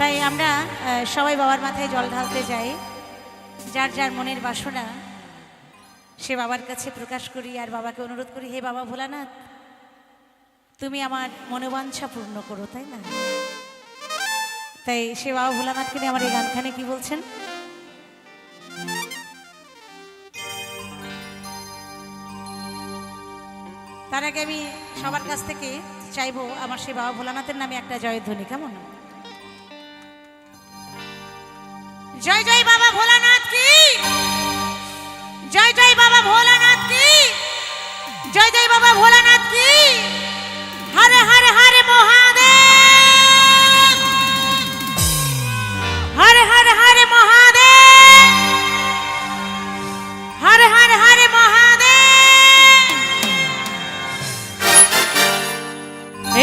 তাই আমরা সবাই বাবার মাথায় জল ঢালতে যাই, যার যার মনের বাসনা সে বাবার কাছে প্রকাশ করি আর বাবাকে অনুরোধ করি, হে বাবা ভোলানাথ তুমি আমার মনোবাঞ্ছা পূর্ণ করো, তাই না? তাই সে বাবা ভোলানাথকে নিয়ে আমার এই গানখানে কি বলছেন, তার আগে আমি সবার কাছ থেকে চাইবো আমার সে বাবা ভোলানাথের নামে একটা জয়ধ্বনি, কেমন? জয় জয় বাবা ভোলানাথ কি, জয় জয় বাবা ভোলানাথ কি, জয় জয় বাবা ভোলানাথ কি, হরে হরে হরে মহাদেব, হরে হরে হরে মহাদেব, হরে হরে হরে মহাদেব।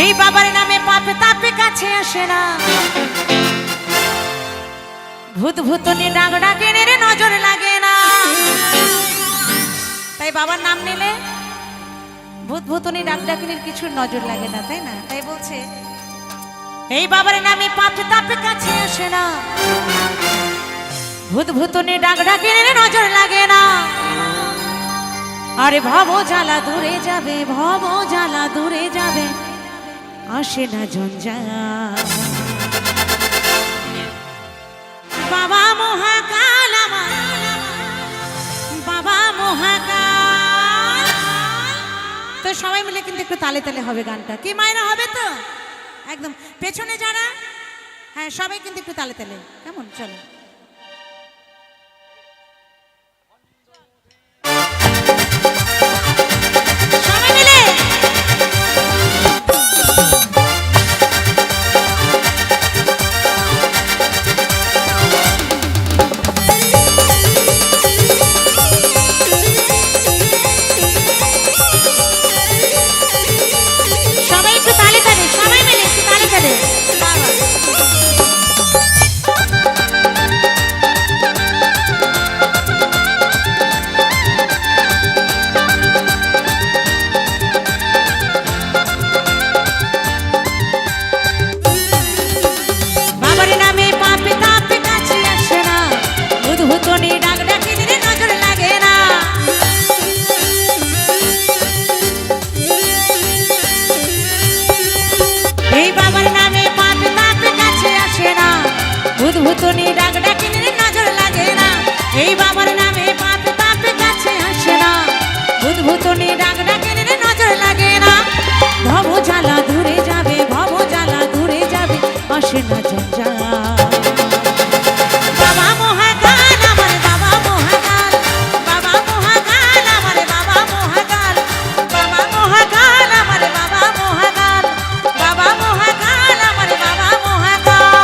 এই বাবার নামে পাপে তাপে কাছে আসে না, ভূত ভূতনি ডাক ডাকে রে নজর লাগে না। তাই বাবার নাম নিলে ভূত ভূতনি ডাক ডাকিনের কিছু নজর লাগে না, তাই না? তাই বলছে এই বাবার নামে পাপে তাপে কাছে আসে না, ভূত ভূতনি ডাক ডাকিনের নজর লাগে না। আরে ভব জ্বালা দূরে যাবে, ভব জ্বালা দূরে যাবে, আসে না জঞ্জাল। বাবা মহাকাল আমার, বাবা মহাকাল। তো সবাই মিলে কিন্তু একটু তালে তালে হবে গানটা, কি মায়েরা হবে তো? একদম পেছনে যারা, হ্যাঁ সবাই কিন্তু একটু তালে তালে, কেমন? চলো সবাই মিলে। ভূতনি ডাক ডাকিনের নজর লাগে না, এই বাবার নামে পাপ পাপ কাছে আসে না, ভূত ভূতনি ডাক ডাকিনের নজর লাগে না। ভব জ্বালা দূরে যাবে, ভব জ্বালা দূরে যাবে, আসে না জঞ্জাল। বাবা মহাকাল আমার, বাবা মহাকাল, বাবা মহাকাল আমার, বাবা মহাকাল, বাবা মহাকাল আমার, বাবা মহাকাল, বাবা মহাকাল আমার, বাবা মহাকাল।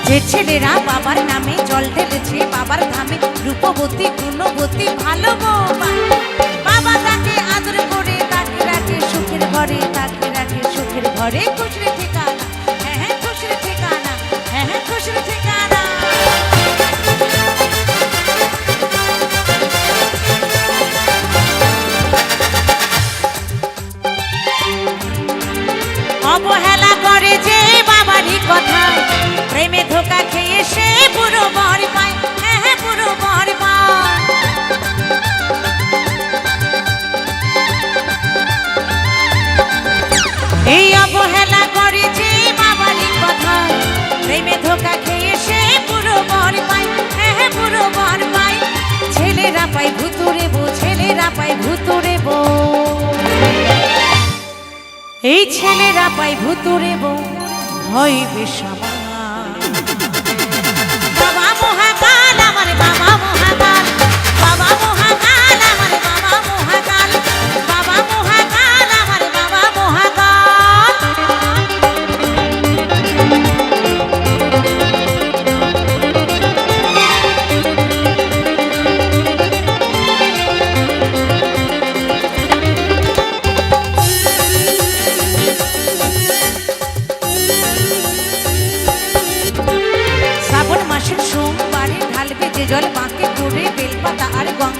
যে ছেলেরা বাবার নামে জল ঢেলেছে বাবার ধামে, রূপবতী গুণবতী ভালো বাবা তাকে আদর করে, তাকে রাখে সুখের ঘরে, তাকে রাখে সুখের ঘরে, খুশির ঠিকানা, হ্যাঁ হ্যাঁ খুশির ঠিকানা, হ্যাঁ হ্যাঁ খুশির ঠিকানা। অবহেলা করে যে বাবারই কথায়, প্রেমে ধোকা খেয়ে সে পুরো বর পায়, হ্যাঁ হ্যাঁ পুরো বর পায়। এই অবহেলা করে যে বাবারই কথায়, প্রেমে ধোকা খেয়ে সে পুরো বর পায়, হ্যাঁ হ্যাঁ পুরো বর পায়। ছেলেরা পায় ভুতুরে বউ, ছেলেরা পায় ভুতুরে বউ, এই ছেলেরা পায় ভুতুরে বউ, হয় বেশামা। বাবা মহাকাল আমার, বাবা মহাকাল, বাবা মহাকাল আমার, বাবা মহাকাল, বাবা মহাকাল আমার, বাবা মহাকাল।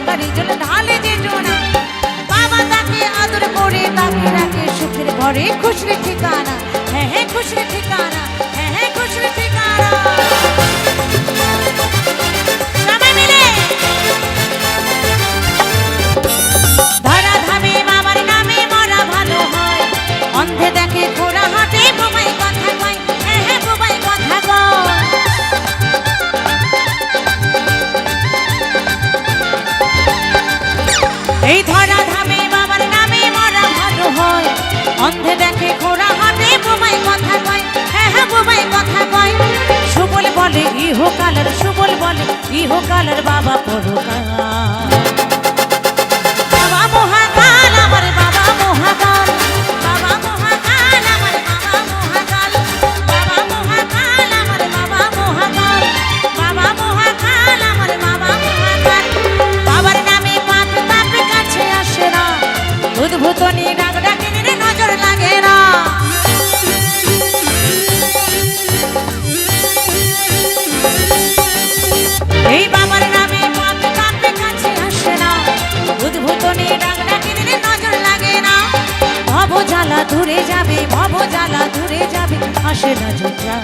গঙ্গারি জল ঢালে যে জোনা বাবা তাকে আদর করে তাকে রাখে সুখের ঘরে খুশির ঠিকানা হ্যাঁ হ্যাঁ খুশির ঠিকানা হ্যাঁ হ্যাঁ খুশির ঠিকানা সবাই মিলে ধরা ধামে বাবার নামে মরা ভালো হয় অন্ধে দেখে ঘোড়া হাটে বোবাই কথা কয় হ্যাঁ হ্যাঁ বোবাই কথা কয় এই ধরা ধামে বাবার নামে মরা ভালো হয় অন্ধে দেখে ঘোড়া হাটে বোবাই কথা কয় হ্যাঁ হ্যাঁ বোবাই কথা কয় সুবল বলে ইহকালের সুবল বলে ইহকালের বাবা পরকাল বাবা মহাকাল আমার বাবা মহাকাল বাবা মহাকাল আমার বাবা মহাকাল বাবা মহাকাল আমার বাবা মহাকাল বাবা মহাকাল আমার বাবা মহাকাল বাবার নামে পাপ তাপ কাছে আসে না উদ্ভূতনি ডাক ডাকিনীর নজর লাগে না এই বাবার নামে পাপ তাপ কাছে আসে না উদ্ভূতনি ডাক ডাকিনীর নজর লাগে না ভব জ্বালা দূরে যাবে ভব জ্বালা দূরে যাবে আসে না যোগা